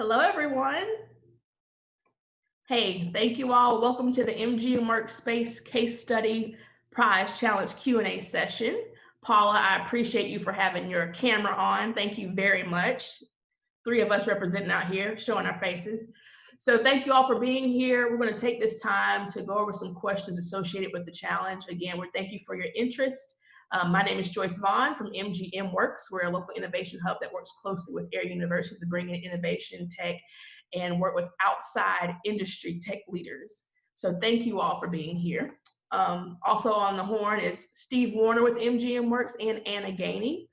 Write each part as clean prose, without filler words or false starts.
Hello, everyone. Hey, thank you all. Welcome to the MGMWERX Space Case Study Prize Challenge Q&A session. Paula, I appreciate you for having your camera on. Thank you very much. Three of us representing out here, showing our faces. So thank you all for being here. We're going to take this time to go over some questions associated with the challenge. Again, we thank you for your interest. My name is Joyce Vaughn from MGMWERX. We're a local innovation hub that works closely with Air University to bring in innovation, tech, and work with outside industry tech leaders. So thank you all for being here. Also on the horn is Steve Warner with MGMWERX and Anna Gainey.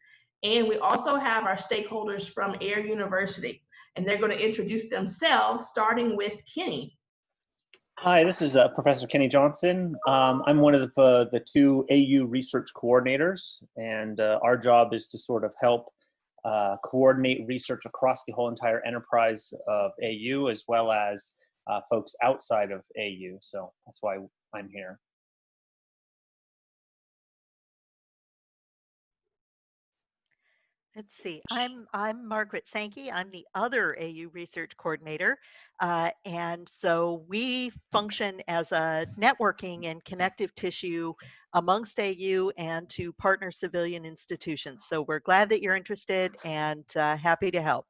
And we also have our stakeholders from Air University, and they're going to introduce themselves, starting with Kenny. Hi, this is Professor Kenny Johnson. I'm one of the two AU research coordinators, and our job is to sort of help coordinate research across the whole entire enterprise of AU, as well as folks outside of AU. So that's why I'm here. Let's see, I'm Margaret Sankey. I'm the other AU research coordinator. And so we function as a networking and connective tissue amongst AU and to partner civilian institutions. So we're glad that you're interested and happy to help.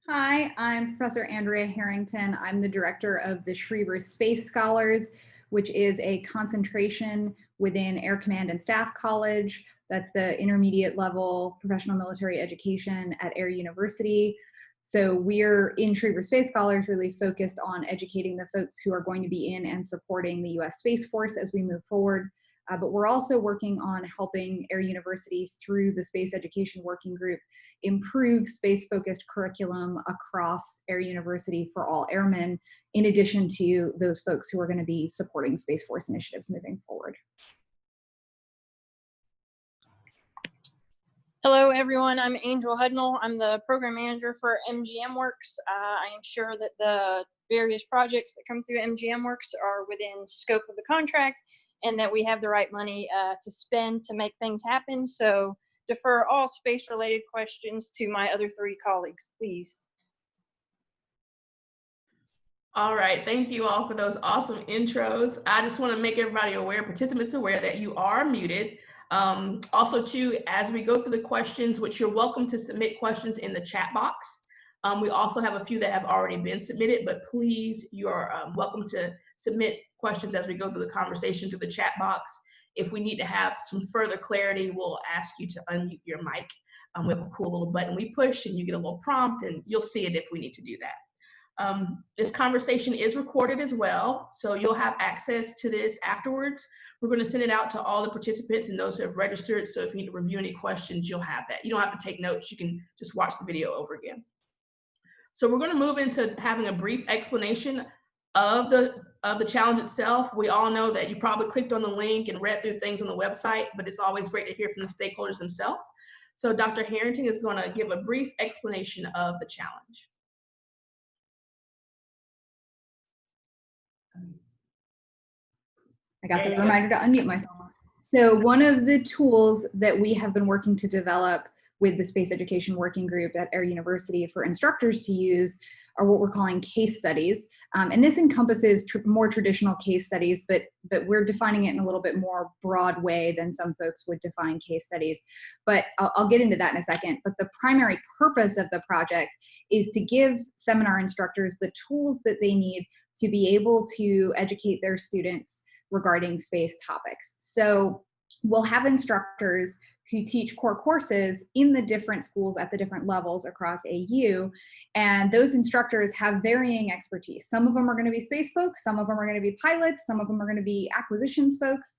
Hi, I'm Professor Andrea Harrington. I'm the director of the Schriever Space Scholars, which is a concentration within Air Command and Staff College. That's the intermediate level professional military education at Air University. So we're in Schriever Space Scholars really focused on educating the folks who are going to be in and supporting the US Space Force as we move forward. But we're also working on helping Air University through the Space Education Working Group improve space-focused curriculum across Air University for all airmen, in addition to those folks who are going to be supporting Space Force initiatives moving forward. Hello, everyone. I'm Angel Hudnall. I'm the program manager for MGMWERX. I ensure that the various projects that come through MGMWERX are within scope of the contract and that we have the right money to spend to make things happen. So defer all space-related questions to my other three colleagues, please. All right, thank you all for those awesome intros. I just want to make everybody aware, participants aware, that you are muted. Also too, as we go through the questions, which you're welcome to submit questions in the chat box. We also have a few that have already been submitted, but please, you're welcome to submit questions as we go through the conversation through the chat box. If we need to have some further clarity, we'll ask you to unmute your mic. We have a cool little button we push and you get a little prompt and you'll see it if we need to do that. This conversation is recorded as well, so you'll have access to this afterwards. We're going to send it out to all the participants and those who have registered, so if you need to review any questions, you'll have that. You don't have to take notes, you can just watch the video over again. So we're going to move into having a brief explanation of the challenge itself. We all know that you probably clicked on the link and read through things on the website, but it's always great to hear from the stakeholders themselves. So Dr. Harrington is going to give a brief explanation of the challenge. I got the reminder to unmute myself. So one of the tools that we have been working to develop with the Space Education Working Group at Air University for instructors to use are what we're calling case studies. And this encompasses more traditional case studies, but we're defining it in a little bit more broad way than some folks would define case studies. But I'll get into that in a second. But the primary purpose of the project is to give seminar instructors the tools that they need to be able to educate their students regarding space topics. So we'll have instructors who teach core courses in the different schools at the different levels across AU, and those instructors have varying expertise. Some of them are going to be space folks, some of them are going to be pilots, some of them are going to be acquisitions folks.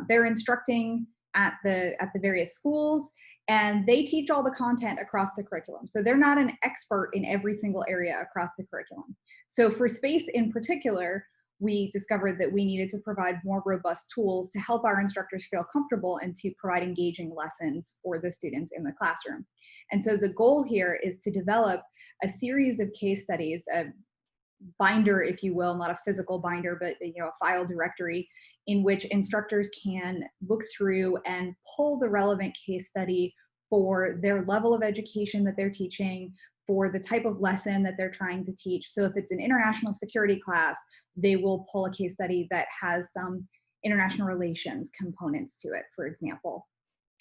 They're instructing at the various schools, and they teach all the content across the curriculum. So they're not an expert in every single area across the curriculum. So for space in particular, we discovered that we needed to provide more robust tools to help our instructors feel comfortable and to provide engaging lessons for the students in the classroom. And so the goal here is to develop a series of case studies, binder, if you will, not a physical binder, but a file directory in which instructors can look through and pull the relevant case study for their level of education that they're teaching, for the type of lesson that they're trying to teach. So if it's an international security class, they will pull a case study that has some international relations components to it, for example.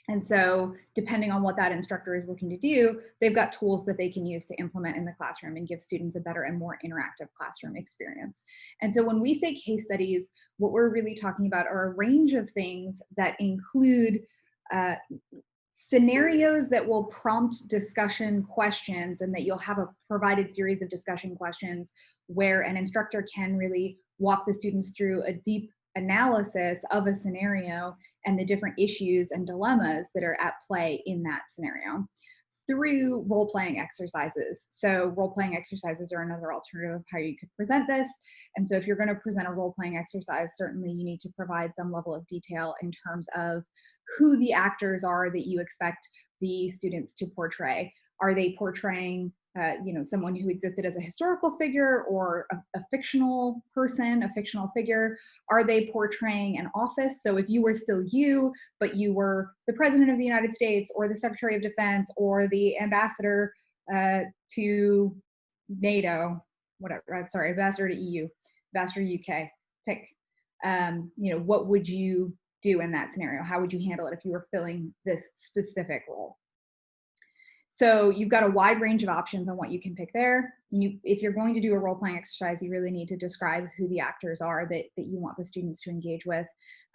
And so depending on what that instructor is looking to do, they've got tools that they can use to implement in the classroom and give students a better and more interactive classroom experience. And so when we say case studies, what we're really talking about are a range of things that include scenarios that will prompt discussion questions, and that you'll have a provided series of discussion questions where an instructor can really walk the students through a deep analysis of a scenario and the different issues and dilemmas that are at play in that scenario through role-playing exercises. So role-playing exercises are another alternative of how you could present this. And so if you're going to present a role-playing exercise, certainly you need to provide some level of detail in terms of who the actors are that you expect the students to portray. Are they portraying someone who existed as a historical figure, or a fictional person, a fictional figure? Are they portraying an office? So if you were still you, but you were the President of the United States, or the Secretary of Defense, or the ambassador to NATO, ambassador to EU, ambassador to UK, pick, what would you do in that scenario? How would you handle it if you were filling this specific role? So you've got a wide range of options on what you can pick there. If you're going to do a role-playing exercise, you really need to describe who the actors are that you want the students to engage with.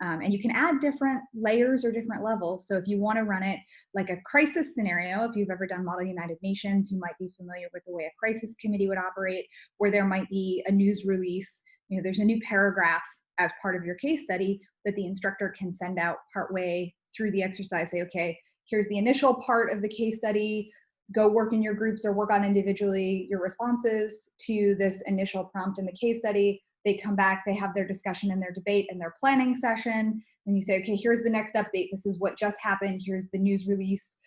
And you can add different layers or different levels. So if you want to run it like a crisis scenario, if you've ever done Model United Nations, you might be familiar with the way a crisis committee would operate, where there might be a news release. There's a new paragraph as part of your case study that the instructor can send out partway through the exercise. Say, okay, here's the initial part of the case study. Go work in your groups or work on individually your responses to this initial prompt in the case study. They come back, they have their discussion and their debate and their planning session. And you say, okay, here's the next update. This is what just happened. Here's the news release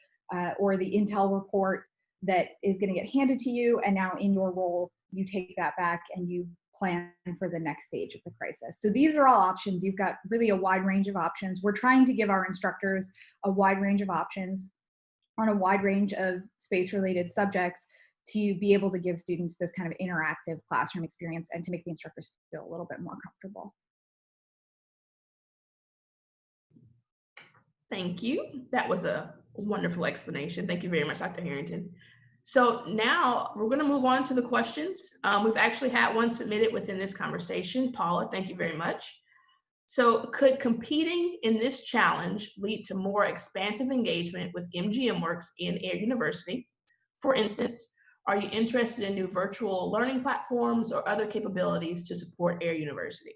or the intel report that is going to get handed to you. And now in your role, you take that back and you plan for the next stage of the crisis. So these are all options. You've got really a wide range of options. We're trying to give our instructors a wide range of options on a wide range of space-related subjects to be able to give students this kind of interactive classroom experience and to make the instructors feel a little bit more comfortable. Thank you. That was a wonderful explanation. Thank you very much, Dr. Harrington. So now we're going to move on to the questions. We've actually had one submitted within this conversation. Paula, thank you very much. So could competing in this challenge lead to more expansive engagement with MGMWERX in Air University? For instance, are you interested in new virtual learning platforms or other capabilities to support Air University?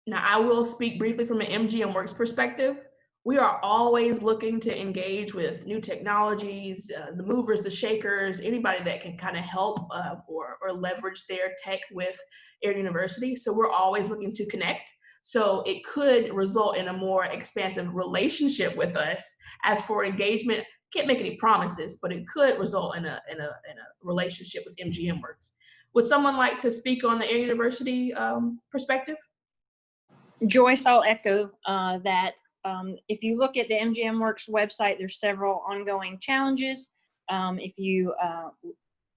Now, I will speak briefly from an MGMWERX perspective. We are always looking to engage with new technologies, the movers, the shakers, anybody that can kind of help or leverage their tech with Air University. So we're always looking to connect. So it could result in a more expansive relationship with us. As for engagement, can't make any promises, but it could result in a relationship with MGMWERX. Would someone like to speak on the Air University perspective? Joyce, I'll echo that. If you look at the MGMWERX website, there's several ongoing challenges. If you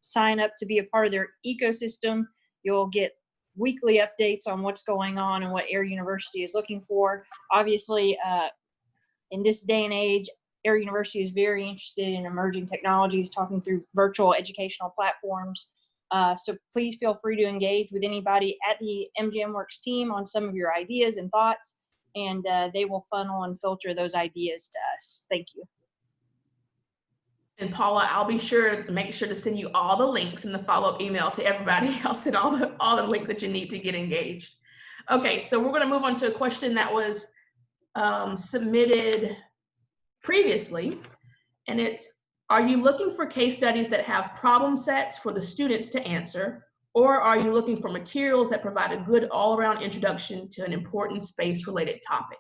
sign up to be a part of their ecosystem, you'll get weekly updates on what's going on and what Air University is looking for. Obviously, in this day and age, Air University is very interested in emerging technologies, talking through virtual educational platforms. So please feel free to engage with anybody at the MGMWERX team on some of your ideas and thoughts, and they will funnel and filter those ideas to us. Thank you. And Paula, I'll be sure to make sure to send you all the links in the follow-up email to everybody else and all the links that you need to get engaged. Okay, so we're going to move on to a question that was submitted previously, and it's, are you looking for case studies that have problem sets for the students to answer, or are you looking for materials that provide a good all-around introduction to an important space-related topic?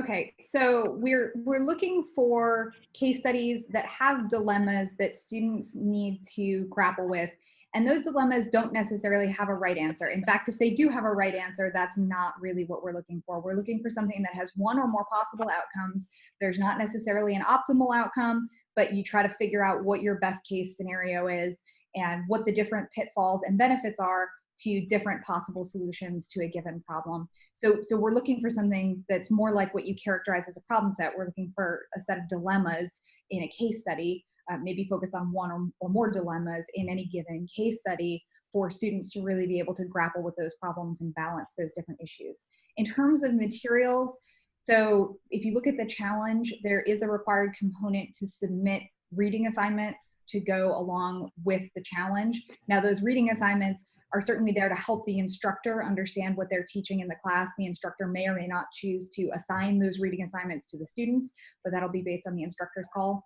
Okay, so we're looking for case studies that have dilemmas that students need to grapple with. And those dilemmas don't necessarily have a right answer. In fact, if they do have a right answer, that's not really what we're looking for. We're looking for something that has one or more possible outcomes. There's not necessarily an optimal outcome, but you try to figure out what your best case scenario is and what the different pitfalls and benefits are to different possible solutions to a given problem. So we're looking for something that's more like what you characterize as a problem set. We're looking for a set of dilemmas in a case study, maybe focused on one or more dilemmas in any given case study for students to really be able to grapple with those problems and balance those different issues. In terms of materials, so if you look at the challenge, there is a required component to submit reading assignments to go along with the challenge. Now, those reading assignments are certainly there to help the instructor understand what they're teaching in the class. The instructor may or may not choose to assign those reading assignments to the students, but that'll be based on the instructor's call.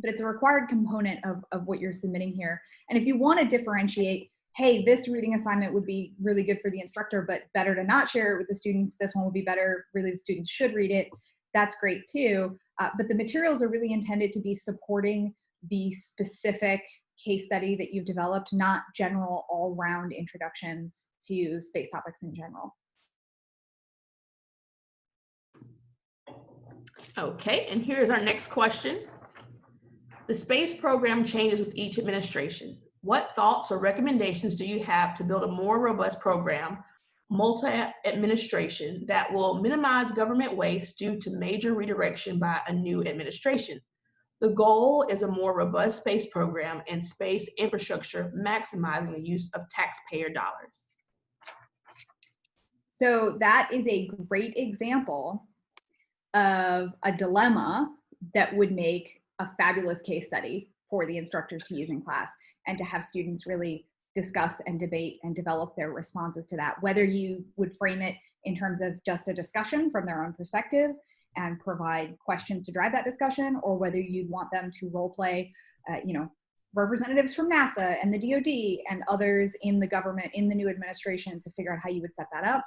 But it's a required component of what you're submitting here. And if you want to differentiate, hey, this reading assignment would be really good for the instructor, but better to not share it with the students, this one would be better, really the students should read it, that's great too. But the materials are really intended to be supporting the specific case study that you've developed, not general all-round introductions to space topics in general. Okay, and here's our next question. The space program changes with each administration. What thoughts or recommendations do you have to build a more robust program, multi-administration, that will minimize government waste due to major redirection by a new administration? The goal is a more robust space program and space infrastructure, maximizing the use of taxpayer dollars. So that is a great example of a dilemma that would make a fabulous case study for the instructors to use in class and to have students really discuss and debate and develop their responses to that, whether you would frame it in terms of just a discussion from their own perspective and provide questions to drive that discussion, or whether you'd want them to role play, representatives from NASA and the DoD and others in the government, in the new administration, to figure out how you would set that up.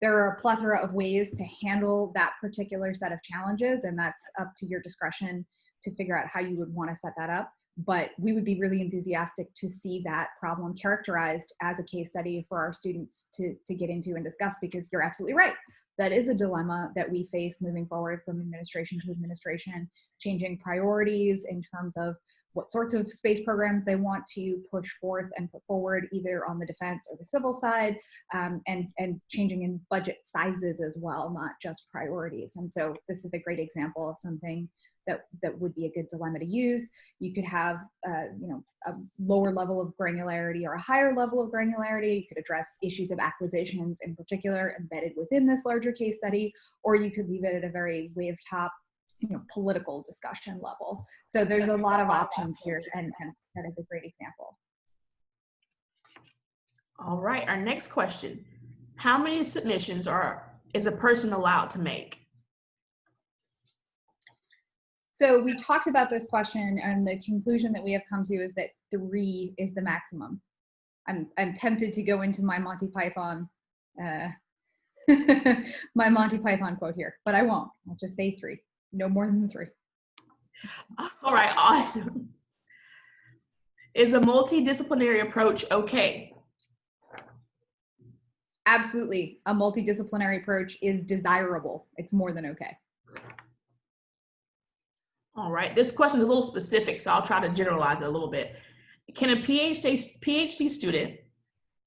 There are a plethora of ways to handle that particular set of challenges, and that's up to your discretion to figure out how you would want to set that up. But we would be really enthusiastic to see that problem characterized as a case study for our students to get into and discuss, because you're absolutely right. That is a dilemma that we face moving forward from administration to administration, changing priorities in terms of what sorts of space programs they want to push forth and put forward, either on the defense or the civil side, and changing in budget sizes as well, not just priorities. And so this is a great example of something that would be a good dilemma to use. You could have a lower level of granularity or a higher level of granularity. You could address issues of acquisitions in particular embedded within this larger case study, or you could leave it at a very wave top political discussion level. So there's a lot of options here, and that is a great example. All right, our next question. How many submissions is a person allowed to make? So we talked about this question, and the conclusion that we have come to is that 3 is the maximum. I'm tempted to go into my Monty Python my Monty Python quote here, but I won't. I'll just say 3. No more than 3. All right, awesome. Is a multidisciplinary approach okay? Absolutely. A multidisciplinary approach is desirable. It's more than okay. All right, this question is a little specific, so I'll try to generalize it a little bit. Can a PhD student,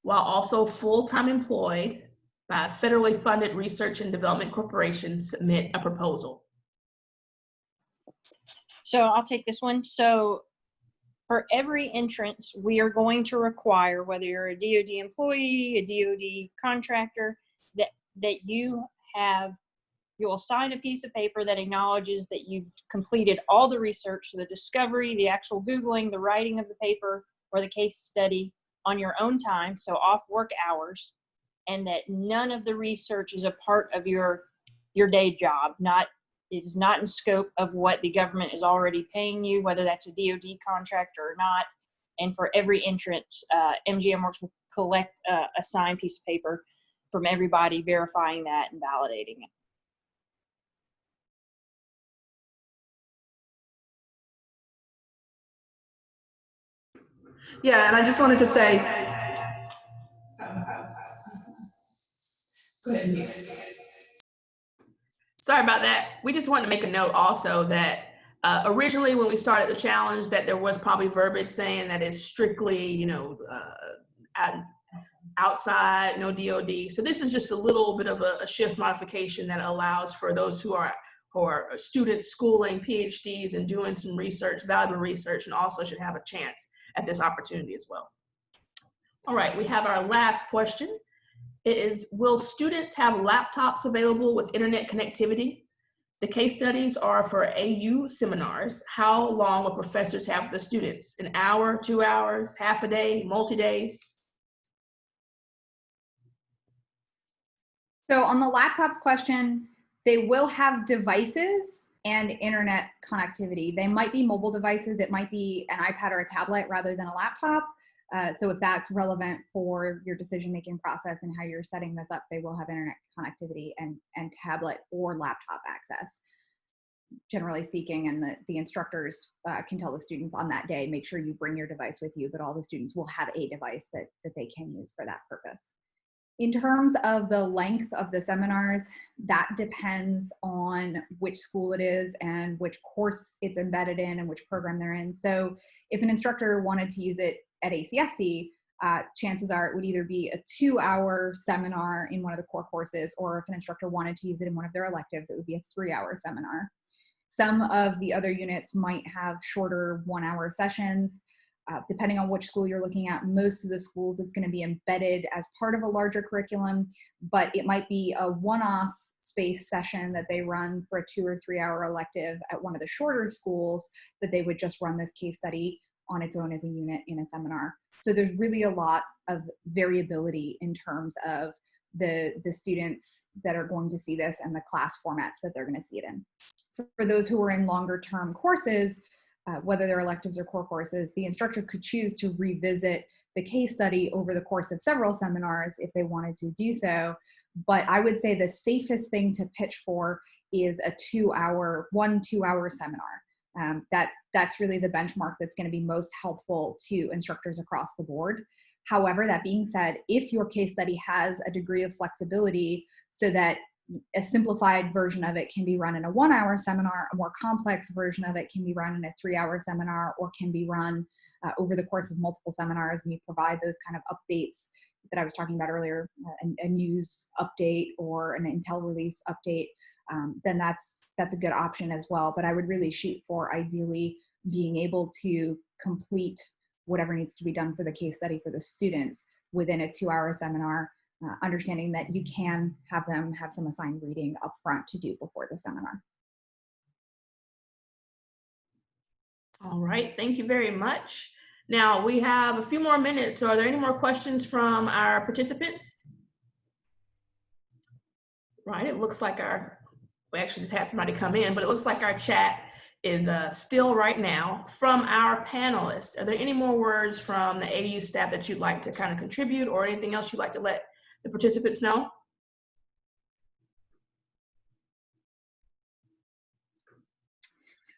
while also full-time employed by a federally funded research and development corporation, submit a proposal? So I'll take this one. So for every entrance, we are going to require, whether you're a DoD employee, a DoD contractor, that you'll sign a piece of paper that acknowledges that you've completed all the research, the discovery, the actual Googling, the writing of the paper, or the case study on your own time, so off work hours, and that none of the research is a part of your day job. It is not in scope of what the government is already paying you, whether that's a DoD contractor or not. And for every entrance, MGMWERX will collect a signed piece of paper from everybody verifying that and validating it. Yeah, and I just wanted to say, go ahead. Sorry about that. We just wanted to make a note also that originally when we started the challenge, that there was probably verbiage saying that it's strictly, you know, outside, no DOD. So this is just a little bit of a shift modification that allows for those who are students schooling PhDs and doing some research, valuable research, and also should have a chance at this opportunity as well. All right, we have our last question. It is, will students have laptops available with internet connectivity? The case studies are for AU seminars. How long will professors have for the students? An hour, 2 hours, half a day, multi-days? So on the laptops question, they will have devices and internet connectivity. They might be mobile devices. It might be an iPad or a tablet rather than a laptop. So if that's relevant for your decision-making process and how you're setting this up, they will have internet connectivity and tablet or laptop access, generally speaking, and the instructors can tell the students on that day, make sure you bring your device with you, but all the students will have a device that they can use for that purpose. In terms of the length of the seminars, that depends on which school it is and which course it's embedded in and which program they're in. So if an instructor wanted to use it at ACSC, chances are it would either be a 2-hour seminar in one of the core courses, or if an instructor wanted to use it in one of their electives, it would be a 3-hour seminar. Some of the other units might have shorter 1-hour sessions. Depending on which school you're looking at, most of the schools it's going to be embedded as part of a larger curriculum, but it might be a one-off space session that they run for a 2 or 3 hour elective at one of the shorter schools that they would just run this case study on its own as a unit in a seminar. So there's really a lot of variability in terms of the students that are going to see this and the class formats that they're going to see it in. For those who are in longer term courses, whether they're electives or core courses, the instructor could choose to revisit the case study over the course of several seminars if they wanted to do so. But I would say the safest thing to pitch for is a 2-hour seminar. That's really the benchmark that's going to be most helpful to instructors across the board. However, that being said, if your case study has a degree of flexibility so that a simplified version of it can be run in a 1-hour seminar, a more complex version of it can be run in a 3-hour seminar, or can be run over the course of multiple seminars, and you provide those kind of updates that I was talking about earlier, a news update or an Intel release update, then that's a good option as well. But I would really shoot for ideally being able to complete whatever needs to be done for the case study for the students within a 2-hour seminar, understanding that you can have them have some assigned reading up front to do before the seminar. All right, thank you very much. Now we have a few more minutes. So are there any more questions from our participants? Right, it looks like we actually just had somebody come in, but it looks like our chat is still right now. From our panelists, are there any more words from the AU staff that you'd like to kind of contribute, or anything else you'd like to let the participants know?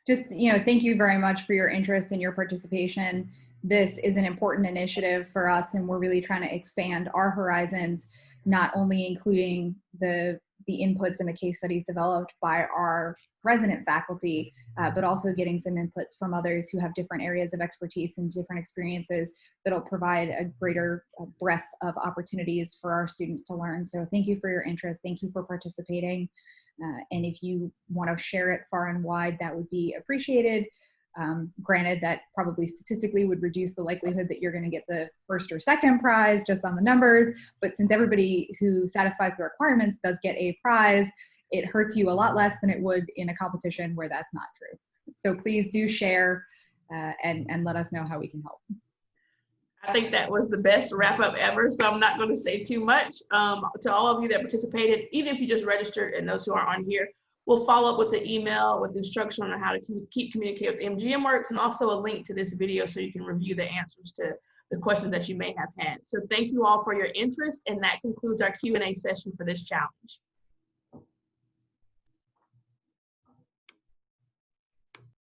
Just, thank you very much for your interest and your participation. This is an important initiative for us, and we're really trying to expand our horizons, not only including the inputs and the case studies developed by our resident faculty, but also getting some inputs from others who have different areas of expertise and different experiences that'll provide a greater breadth of opportunities for our students to learn. So thank you for your interest. Thank you for participating. And if you want to share it far and wide, that would be appreciated. Granted, that probably statistically would reduce the likelihood that you're going to get the first or second prize just on the numbers. But since everybody who satisfies the requirements does get a prize, it hurts you a lot less than it would in a competition where that's not true. So please do share and let us know how we can help. I think that was the best wrap up ever, so I'm not going to say too much. To all of you that participated, even if you just registered and those who are on here, we'll follow up with an email with instruction on how to keep communicating with MGMWERX, and also a link to this video so you can review the answers to the questions that you may have had. So thank you all for your interest, and that concludes our Q&A session for this challenge.